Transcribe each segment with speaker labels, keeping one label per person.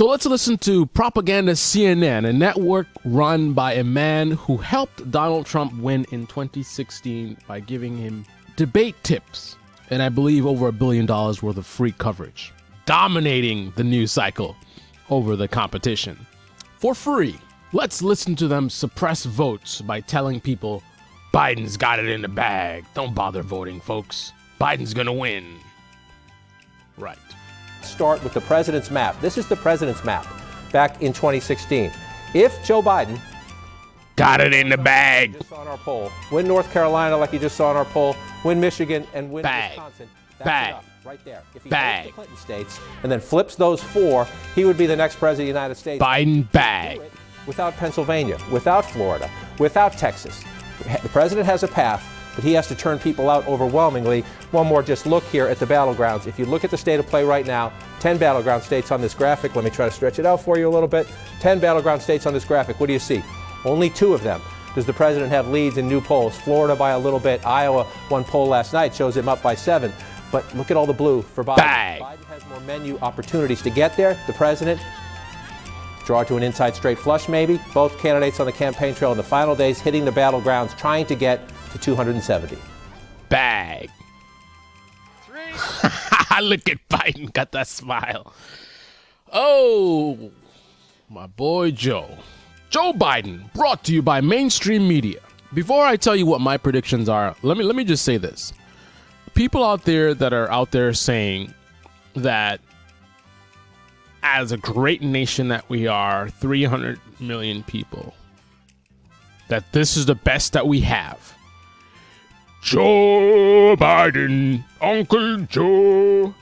Speaker 1: So let's listen to Propaganda CNN, a network run by a man who helped Donald Trump win in 2016 by giving him debate tips and I believe over $1 billion worth of free coverage, dominating the news cycle over the competition for free. Let's listen to them suppress votes by telling people Biden's got it in the bag. Don't bother voting, folks. Biden's gonna win. Right.
Speaker 2: Start with the president's map. This is the president's map back in 2016. If Joe Biden
Speaker 1: got it in the bag,
Speaker 2: just on our poll, win North Carolina like you just saw on our poll, win Michigan and win Wisconsin, that's enough right there. If he goes to Clinton states and then flips those 4, he would be the next president of the United States.
Speaker 1: Biden bag.
Speaker 2: Without Pennsylvania, without Florida, without Texas. The president has a path, but he has to turn people out overwhelmingly. One more just look here at the battlegrounds. If you look at the state of play right now, 10 battleground states on this graphic. Let me try to stretch it out for you a little bit. 10 battleground states on this graphic. What do you see? Only 2 of them does the president have leads in new polls. Florida by a little bit. Iowa, one poll last night shows him up by 7. But look at all the blue for Biden. Biden has more menu opportunities to get there. The president, draw to an inside straight flush maybe. Both candidates on the campaign trail in the final days hitting the battlegrounds, trying to get to 270.
Speaker 1: Bag. Look at Biden, got that smile. Oh, my boy Joe. Joe Biden, brought to you by mainstream media. Before I tell you what my predictions are, let me just say this. People out there that are out there saying that as a great nation that we are, 300 million people, that this is the best that we have. Joe Biden, Uncle Joe,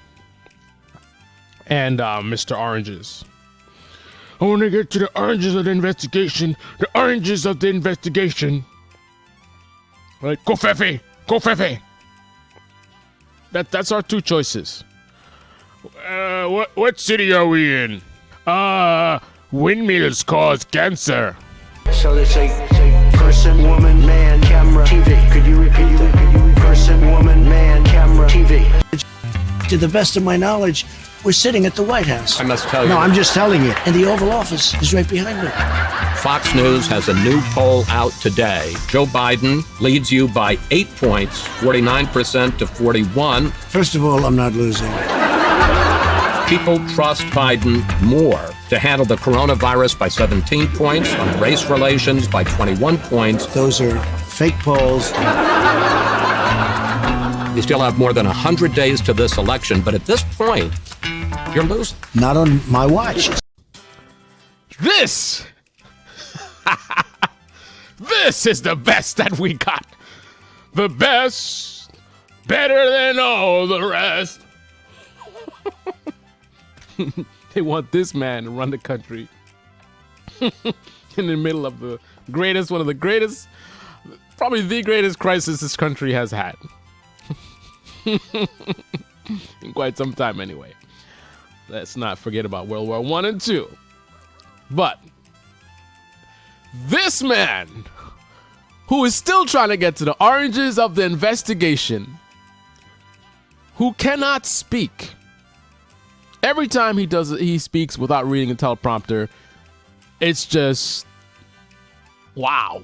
Speaker 1: and Mr. Oranges. I want to get to the oranges of the investigation. The oranges of the investigation. Right, go Fefe, go Fefe. That's our 2 choices. What city are we in? Windmills cause cancer.
Speaker 3: So they say person, woman, man, camera, TV. Could you repeat that? Person, woman, man, camera, TV.
Speaker 4: To the best of my knowledge, we're sitting at the White House.
Speaker 5: I must tell you.
Speaker 4: No, I'm just telling you. And the Oval Office is right behind me.
Speaker 5: Fox News has a new poll out today. Joe Biden leads you by 8 points, 49% to 41.
Speaker 4: First of all, I'm not losing.
Speaker 5: People trust Biden more to handle the coronavirus by 17 points, on race relations by 21 points.
Speaker 4: Those are fake polls.
Speaker 5: You still have more than 100 days to this election, but at this point, you're losing.
Speaker 4: Not on my watch.
Speaker 1: This is the best that we got. The best, better than all the rest. They want this man to run the country in the middle of the greatest, one of the greatest, probably the greatest crisis this country has had. In quite some time anyway. Let's not forget about World War I and II. But this man, who is still trying to get to the oranges of the investigation, who cannot speak. Every time he speaks without reading a teleprompter, it's just, wow.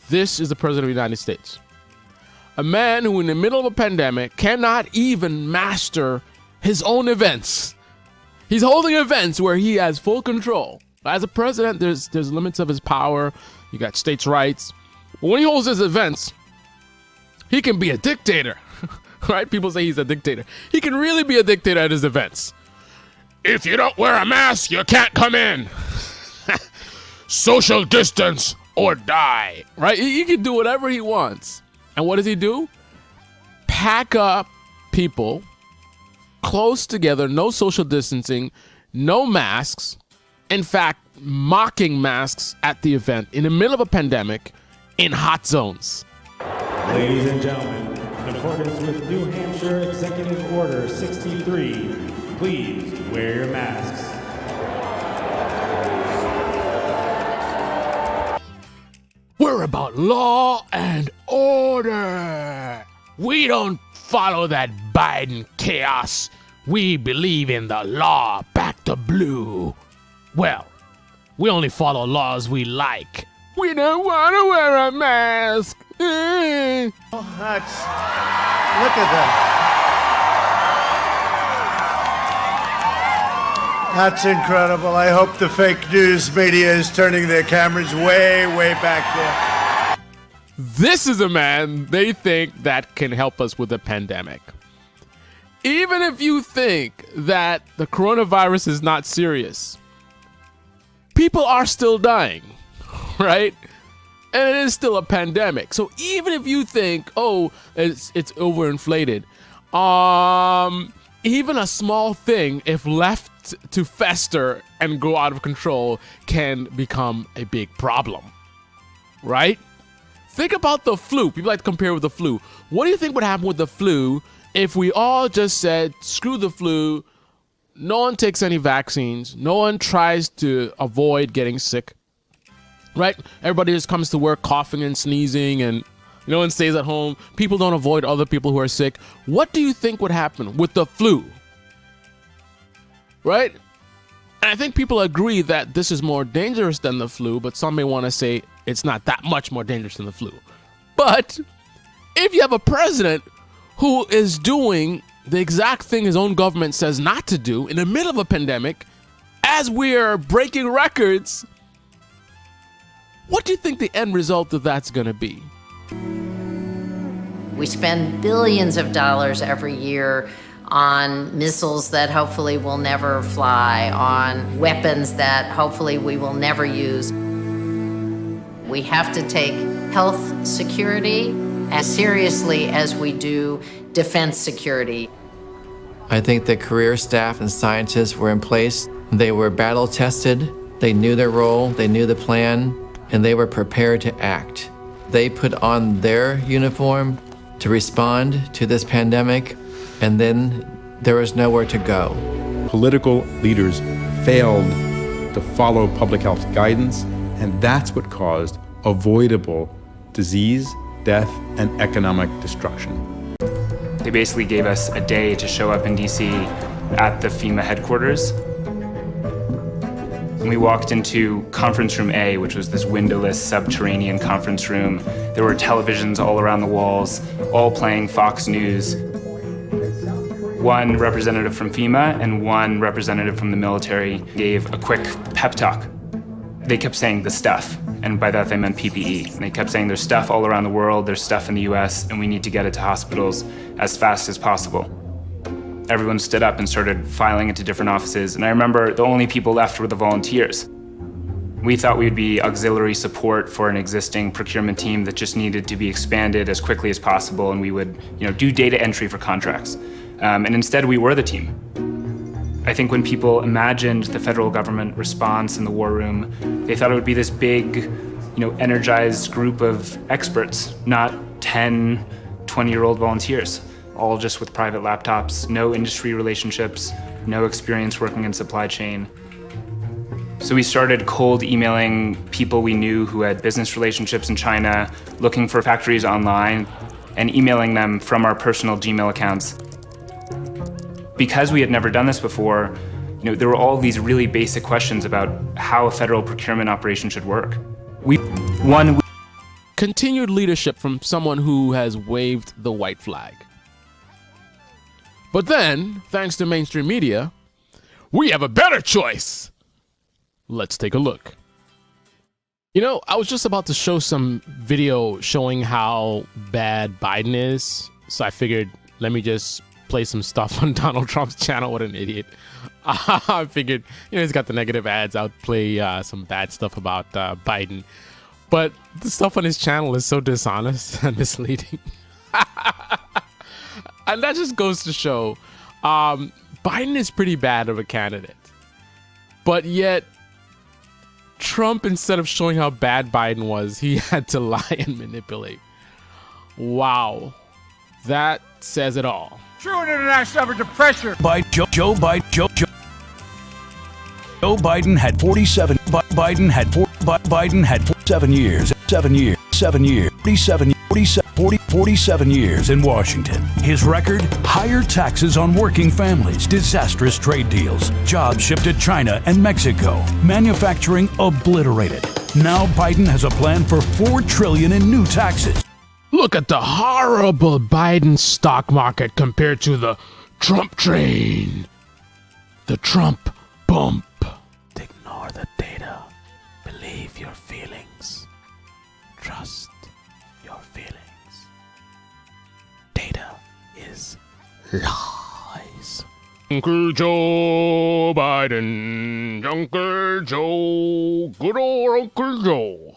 Speaker 1: This is the president of the United States. A man who in the middle of a pandemic cannot even master his own events. He's holding events where he has full control. As a president, there's limits of his power. You got states' rights. But when he holds his events, he can be a dictator. Right? People say he's a dictator. He can really be a dictator at his events. If you don't wear a mask, you can't come in. Social distance or die. Right? He can do whatever he wants. And what does he do? Pack up people close together, no social distancing, no masks. In fact, mocking masks at the event in the middle of a pandemic in hot zones.
Speaker 6: Ladies and gentlemen, in accordance with New Hampshire Executive Order 63, please wear your masks.
Speaker 1: We're about law and order. We don't follow that Biden chaos. We believe in the law backed the blue. Well, we only follow laws we like. We don't want to wear a mask.
Speaker 7: Look at that. That's incredible. I hope the fake news media is turning their cameras way back there.
Speaker 1: This is a man they think that can help us with the pandemic. Even if you think that the coronavirus is not serious, people are still dying, right? And it is still a pandemic. So even if you think, oh, it's overinflated, even a small thing, if left to fester and go out of control, can become a big problem, right? Think about the flu. People like to compare with the flu. What do you think would happen with the flu if we all just said, screw the flu, no one takes any vaccines, no one tries to avoid getting sick, right? Everybody just comes to work coughing and sneezing, and no one stays at home. People don't avoid other people who are sick. What do you think would happen with the flu? Right? And I think people agree that this is more dangerous than the flu, but some may want to say it's not that much more dangerous than the flu. But if you have a president who is doing the exact thing his own government says not to do in the middle of a pandemic, as we're breaking records, what do you think the end result of that's going to be?
Speaker 8: We spend billions of dollars every year on missiles that hopefully will never fly, on weapons that hopefully we will never use. We have to take health security as seriously as we do defense security.
Speaker 9: I think the career staff and scientists were in place. They were battle tested, they knew their role, they knew the plan, and they were prepared to act. They put on their uniform to respond to this pandemic, and then there was nowhere to go.
Speaker 10: Political leaders failed to follow public health guidance, and that's what caused avoidable disease, death, and economic destruction.
Speaker 11: They basically gave us a day to show up in DC at the FEMA headquarters. And we walked into conference room A, which was this windowless subterranean conference room. There were televisions all around the walls, all playing Fox News. One representative from FEMA and one representative from the military gave a quick pep talk. They kept saying the stuff, and by that they meant PPE. And they kept saying there's stuff all around the world, there's stuff in the US, and we need to get it to hospitals as fast as possible. Everyone stood up and started filing into different offices, and I remember the only people left were the volunteers. We thought we'd be auxiliary support for an existing procurement team that just needed to be expanded as quickly as possible, and we would, do data entry for contracts. And instead we were the team. I think when people imagined the federal government response in the war room, they thought it would be this big, energized group of experts, not 10, 20-year-old volunteers, all just with private laptops, no industry relationships, no experience working in supply chain. So we started cold emailing people we knew who had business relationships in China, looking for factories online, and emailing them from our personal Gmail accounts. Because we had never done this before, there were all these really basic questions about how a federal procurement operation should work.
Speaker 1: Continued leadership from someone who has waved the white flag. But then, thanks to mainstream media, we have a better choice. Let's take a look. I was just about to show some video showing how bad Biden is, so I figured, let me just play some stuff on Donald Trump's channel. What an idiot. I figured, he's got the negative ads. I'll play some bad stuff about Biden. But the stuff on his channel is so dishonest and misleading. And that just goes to show Biden is pretty bad of a candidate. But yet, Trump, instead of showing how bad Biden was, he had to lie and manipulate. Wow. That says it all.
Speaker 12: True international effort to pressure.
Speaker 13: Joe Biden had 47. Biden had 7 years. 47. 47 years in Washington. His record? Higher taxes on working families, disastrous trade deals, jobs shipped to China and Mexico, manufacturing obliterated. Now Biden has a plan for $4 trillion in new taxes.
Speaker 1: Look at the horrible Biden stock market compared to the Trump train. The Trump bump. Ignore the data. Believe your feelings. Trust your feelings. Data is lies. Uncle Joe Biden. Uncle Joe. Good old Uncle Joe.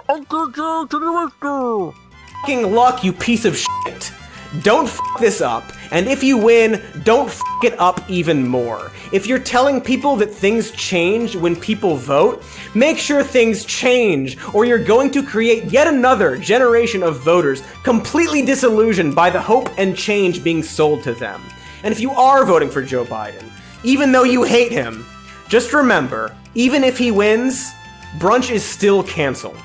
Speaker 1: Uncle Joe to the rescue.
Speaker 14: Fucking luck, you piece of shit. Don't f*** this up, and if you win, don't f*** it up even more. If you're telling people that things change when people vote, make sure things change, or you're going to create yet another generation of voters completely disillusioned by the hope and change being sold to them. And if you are voting for Joe Biden, even though you hate him, just remember, even if he wins, brunch is still canceled.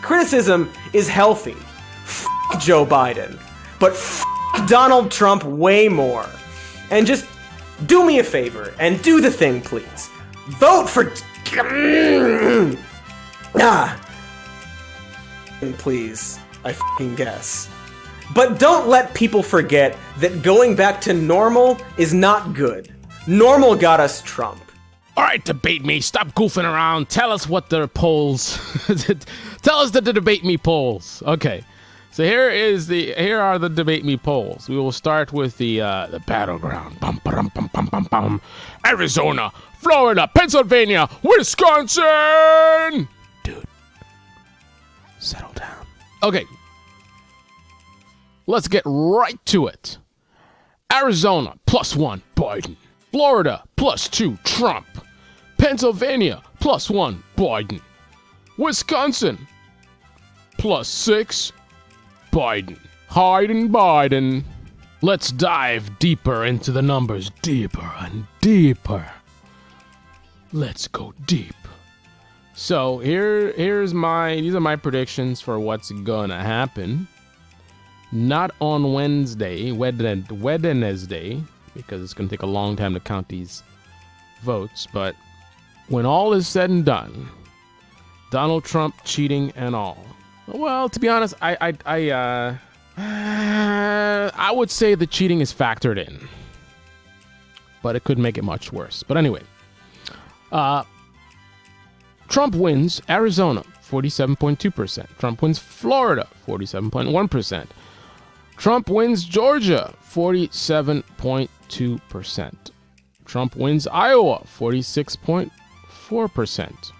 Speaker 14: Criticism is healthy. F*** Joe Biden. But f*** Donald Trump way more. And just do me a favor and do the thing, please. Vote for... Please, I f***ing guess. But don't let people forget that going back to normal is not good. Normal got us Trump.
Speaker 1: All right, debate me. Stop goofing around. Tell us what the polls. Tell us the debate me polls. Okay, so here are the debate me polls. We will start with the battleground. Bum, ba-dum, bum, bum, bum, bum. Arizona, Florida, Pennsylvania, Wisconsin. Dude, settle down. Okay, let's get right to it. Arizona +1 Biden. Florida +2 Trump. Pennsylvania +1 Biden. Wisconsin +6 Biden. Biden. Let's dive deeper into the numbers. Deeper and deeper. Let's go deep. So these are my predictions for what's gonna happen. Not on Wednesday, because it's gonna take a long time to count these votes, but when all is said and done, Donald Trump cheating and all. Well, to be honest, I would say the cheating is factored in, but it could make it much worse. But anyway, Trump wins Arizona 47.2%. Trump wins Florida 47.1%. Trump wins Georgia 47.2%. Trump wins Iowa 46.4%.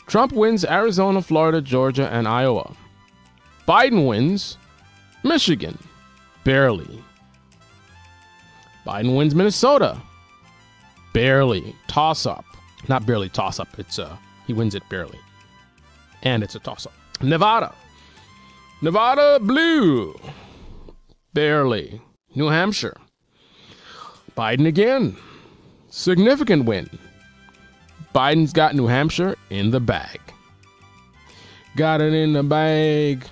Speaker 1: Trump wins Arizona, Florida, Georgia, and Iowa. Biden wins Michigan, barely. Biden wins Minnesota, barely. Toss-up. Not barely toss-up, he wins it barely. And it's a toss-up. Nevada blue, barely. New Hampshire, Biden again, significant win. Biden's got New Hampshire in the bag. Got it in the bag.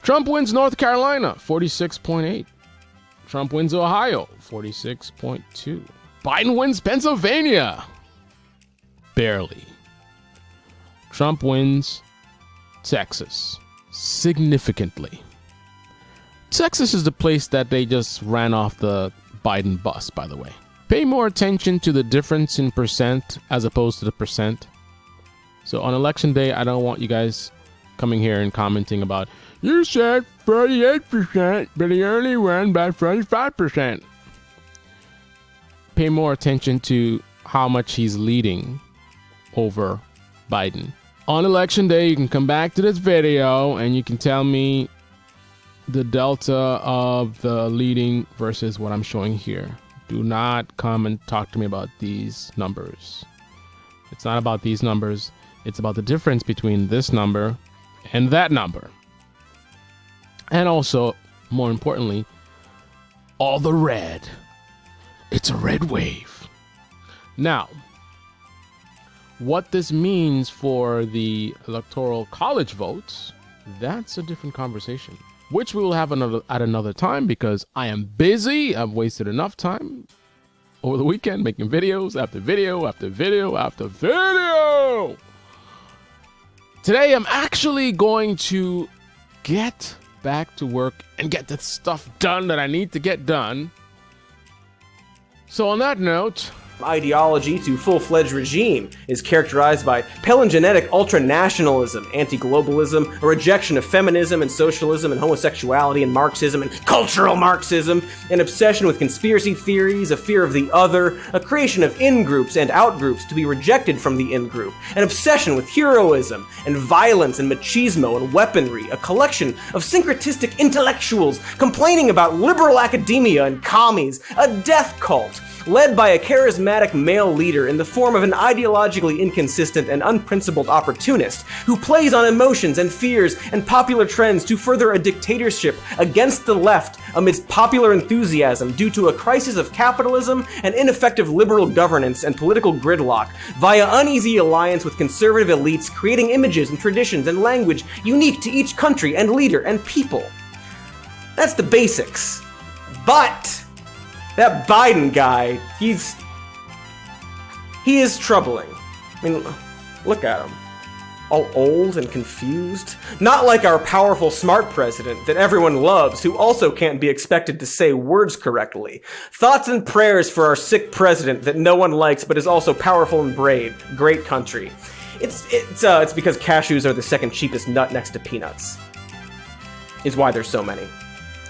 Speaker 1: Trump wins North Carolina, 46.8. Trump wins Ohio, 46.2. Biden wins Pennsylvania, barely. Trump wins Texas, significantly. Texas is the place that they just ran off the Biden bus, by the way. Pay more attention to the difference in percent as opposed to the percent. So on election day, I don't want you guys coming here and commenting about, you said 48%, but he only won by 45%. Pay more attention to how much he's leading over Biden. On election day, you can come back to this video and you can tell me the delta of the leading versus what I'm showing here. Do not come and talk to me about these numbers. It's not about these numbers. It's about the difference between this number and that number. And also, more importantly, all the red. It's a red wave. Now, what this means for the Electoral College votes, that's a different conversation, which we will have at another time because I am busy. I've wasted enough time over the weekend making videos after video after video after video. Today, I'm actually going to get back to work and get the stuff done that I need to get done. So on that note,
Speaker 14: ideology to full-fledged regime is characterized by palingenetic ultranationalism, anti-globalism, a rejection of feminism and socialism and homosexuality and Marxism and cultural Marxism, an obsession with conspiracy theories, a fear of the other, a creation of in-groups and out-groups to be rejected from the in-group, an obsession with heroism and violence and machismo and weaponry, a collection of syncretistic intellectuals complaining about liberal academia and commies, a death cult, led by a charismatic male leader in the form of an ideologically inconsistent and unprincipled opportunist who plays on emotions and fears and popular trends to further a dictatorship against the left amidst popular enthusiasm due to a crisis of capitalism and ineffective liberal governance and political gridlock via uneasy alliance with conservative elites creating images and traditions and language unique to each country and leader and people. That's the basics. But that Biden guy, he is troubling. I mean, look at him. All old and confused. Not like our powerful, smart president that everyone loves, who also can't be expected to say words correctly. Thoughts and prayers for our sick president that no one likes but is also powerful and brave. Great country. It's because cashews are the second cheapest nut next to peanuts. Is why there's so many.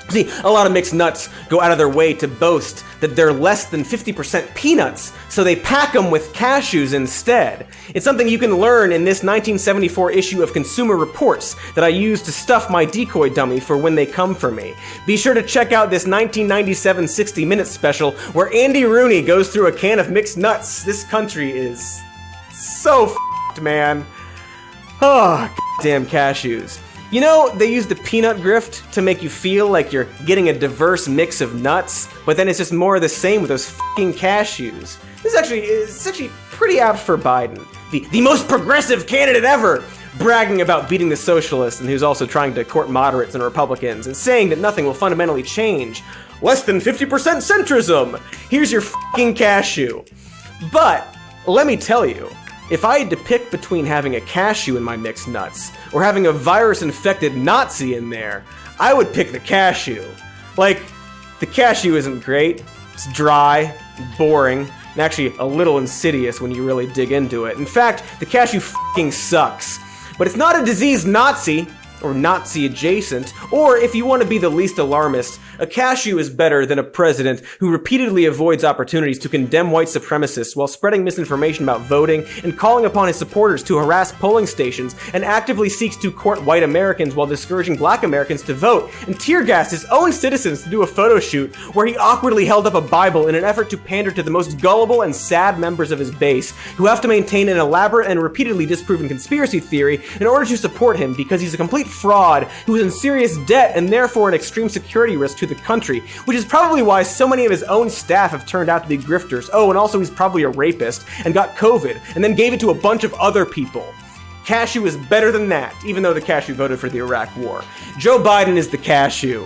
Speaker 14: See, a lot of mixed nuts go out of their way to boast that they're less than 50% peanuts, so they pack them with cashews instead. It's something you can learn in this 1974 issue of Consumer Reports that I use to stuff my decoy dummy for when they come for me. Be sure to check out this 1997 60 Minutes special where Andy Rooney goes through a can of mixed nuts. This country is so f***ed, man. Oh, goddamn cashews. You know, they use the peanut grift to make you feel like you're getting a diverse mix of nuts, but then it's just more of the same with those fucking cashews. This is actually pretty apt for Biden, the most progressive candidate ever, bragging about beating the socialists and who's also trying to court moderates and Republicans and saying that nothing will fundamentally change. Less than 50% centrism! Here's your fucking cashew. But, let me tell you, if I had to pick between having a cashew in my mixed nuts or having a virus-infected Nazi in there, I would pick the cashew. Like, the cashew isn't great. It's dry, boring, and actually a little insidious when you really dig into it. In fact, the cashew fucking sucks. But it's not a diseased Nazi, or Nazi adjacent, or if you want to be the least alarmist, a cashew is better than a president who repeatedly avoids opportunities to condemn white supremacists while spreading misinformation about voting and calling upon his supporters to harass polling stations and actively seeks to court white Americans while discouraging black Americans to vote and tear gassed his own citizens to do a photo shoot where he awkwardly held up a Bible in an effort to pander to the most gullible and sad members of his base who have to maintain an elaborate and repeatedly disproven conspiracy theory in order to support him because he's a complete fraud who is in serious debt and therefore an extreme security risk to the country, which is probably why so many of his own staff have turned out to be grifters. Oh, and also he's probably a rapist and got COVID and then gave it to a bunch of other people. Cashew is better than that, even though the cashew voted for the Iraq War. Joe Biden is the cashew,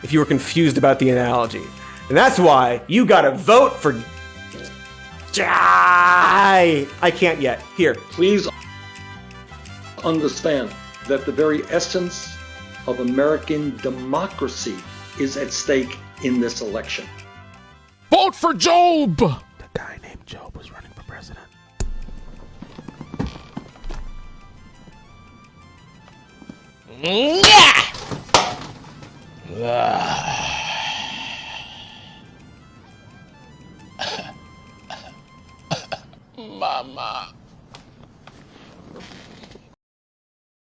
Speaker 14: if you were confused about the analogy. And that's why you gotta vote for... I can't yet. Here.
Speaker 15: Please understand that the very essence of American democracy is at stake in this election.
Speaker 1: Vote for Job! The guy named Job was running for president. Mama.